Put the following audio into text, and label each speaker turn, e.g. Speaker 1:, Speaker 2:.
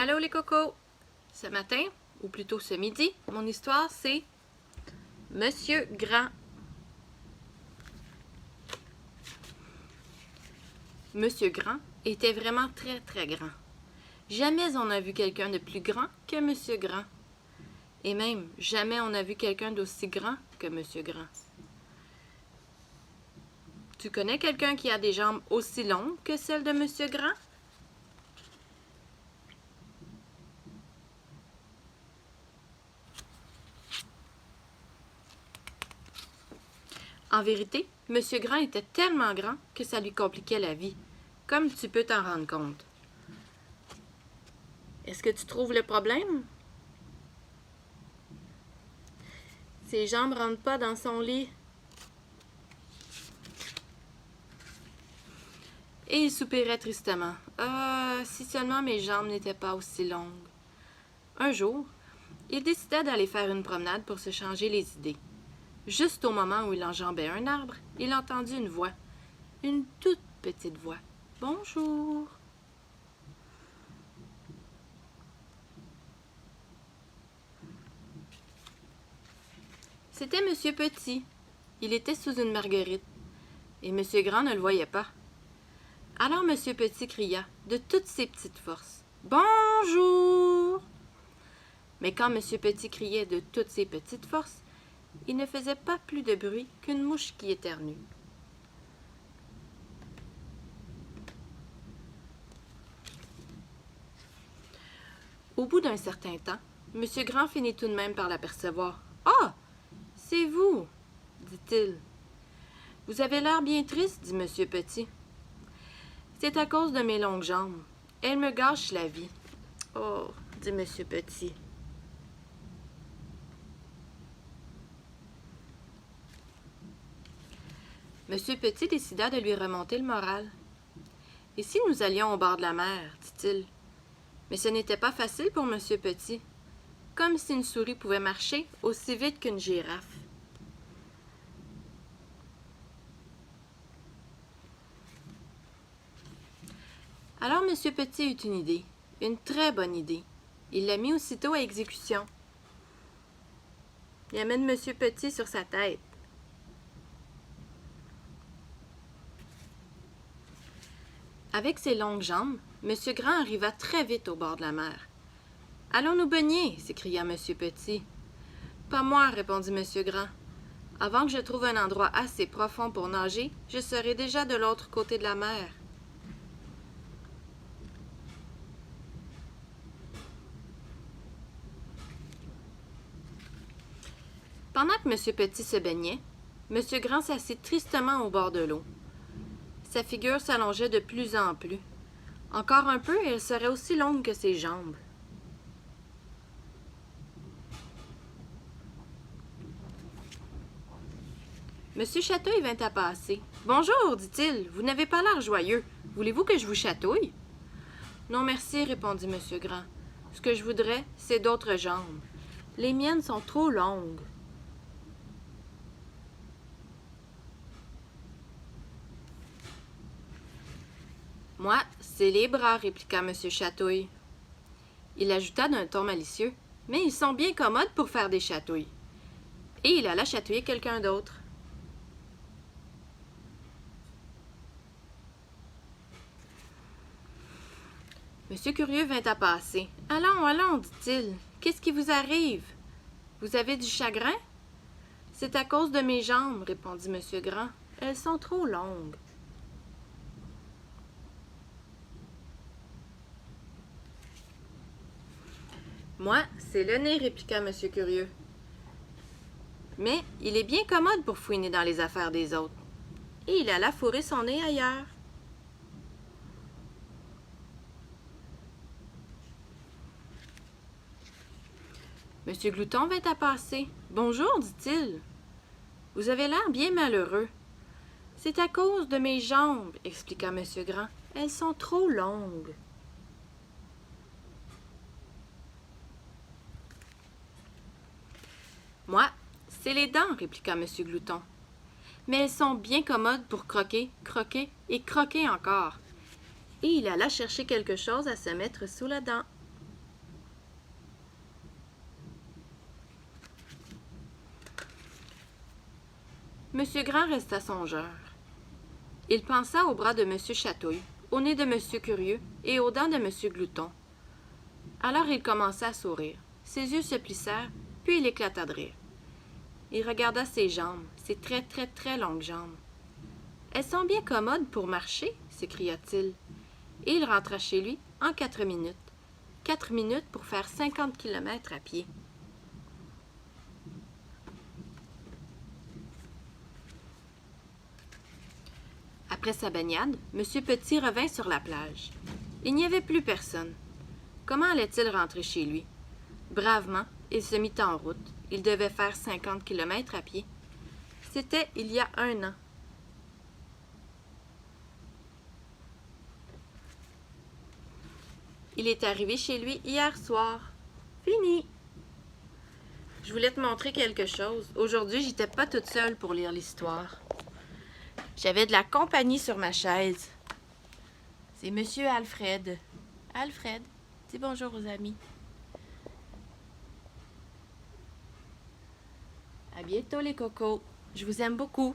Speaker 1: Allô les cocos! Ce matin, ou plutôt ce midi, mon histoire c'est Monsieur Grand. Monsieur Grand était vraiment très très grand. Jamais on n'a vu quelqu'un de plus grand que Monsieur Grand. Et même, jamais on n'a vu quelqu'un d'aussi grand que Monsieur Grand. Tu connais quelqu'un qui a des jambes aussi longues que celles de Monsieur Grand? En vérité, Monsieur Grand était tellement grand que ça lui compliquait la vie, comme tu peux t'en rendre compte. Est-ce que tu trouves le problème? Ses jambes ne rentrent pas dans son lit. Et il soupirait tristement. Ah, si seulement mes jambes n'étaient pas aussi longues. Un jour, il décida d'aller faire une promenade pour se changer les idées. Juste au moment où il enjambait un arbre, il entendit une voix. Une toute petite voix. « Bonjour! » C'était Monsieur Petit. Il était sous une marguerite. Et Monsieur Grand ne le voyait pas. Alors Monsieur Petit cria de toutes ses petites forces. « Bonjour! » Mais quand Monsieur Petit criait de toutes ses petites forces, il ne faisait pas plus de bruit qu'une mouche qui éternue. Au bout d'un certain temps, Monsieur Grand finit tout de même par l'apercevoir. « Ah! C'est vous! » dit-il. « Vous avez l'air bien triste, dit Monsieur Petit. »« C'est à cause de mes longues jambes. Elles me gâchent la vie. »« Oh! » dit Monsieur Petit. Monsieur Petit décida de lui remonter le moral. « Et si nous allions au bord de la mer? » dit-il. Mais ce n'était pas facile pour Monsieur Petit, comme si une souris pouvait marcher aussi vite qu'une girafe. Alors Monsieur Petit eut une idée, une très bonne idée. Il la mit aussitôt à exécution. Il amène Monsieur Petit sur sa tête. Avec ses longues jambes, Monsieur Grand arriva très vite au bord de la mer. « Allons nous baigner » s'écria Monsieur Petit. « Pas moi » répondit Monsieur Grand. « Avant que je trouve un endroit assez profond pour nager, je serai déjà de l'autre côté de la mer. » Pendant que Monsieur Petit se baignait, Monsieur Grand s'assit tristement au bord de l'eau. Sa figure s'allongeait de plus en plus. Encore un peu et elle serait aussi longue que ses jambes. Monsieur Chatouille vint à passer. « Bonjour, dit-il, vous n'avez pas l'air joyeux. Voulez-vous que je vous chatouille? »« Non, merci, répondit Monsieur Grand. Ce que je voudrais, c'est d'autres jambes. Les miennes sont trop longues. » « Moi, c'est les bras, répliqua Monsieur Chatouille. Il ajouta d'un ton malicieux. « Mais ils sont bien commodes pour faire des chatouilles. » Et il alla chatouiller quelqu'un d'autre. Monsieur Curieux vint à passer. « Allons, allons, dit-il. Qu'est-ce qui vous arrive? Vous avez du chagrin? »« C'est à cause de mes jambes, répondit Monsieur Grand. Elles sont trop longues. » Moi, c'est le nez, répliqua Monsieur Curieux. Mais il est bien commode pour fouiner dans les affaires des autres. Et il alla fourrer son nez ailleurs. Monsieur Glouton vint à passer. « Bonjour, dit-il. Vous avez l'air bien malheureux. »« C'est à cause de mes jambes, expliqua Monsieur Grand. Elles sont trop longues. » Moi, c'est les dents, répliqua Monsieur Glouton. Mais elles sont bien commodes pour croquer, croquer et croquer encore. Et il alla chercher quelque chose à se mettre sous la dent. Monsieur Grand resta songeur. Il pensa au bras de Monsieur Chatouille, au nez de Monsieur Curieux et aux dents de Monsieur Glouton. Alors il commença à sourire. Ses yeux se plissèrent, puis il éclata de rire. Il regarda ses jambes, ses très très très longues jambes. « Elles sont bien commodes pour marcher, » s'écria-t-il. Et il rentra chez lui en 4 minutes. 4 minutes pour faire 50 kilomètres à pied. Après sa baignade, M. Petit revint sur la plage. Il n'y avait plus personne. Comment allait-il rentrer chez lui? Bravement, il se mit en route. Il devait faire 50 kilomètres à pied. C'était il y a 1 an. Il est arrivé chez lui hier soir. Fini. Je voulais te montrer quelque chose. Aujourd'hui, j'étais pas toute seule pour lire l'histoire. J'avais de la compagnie sur ma chaise. C'est Monsieur Alfred. Alfred, dis bonjour aux amis. À bientôt les cocos. Je vous aime beaucoup.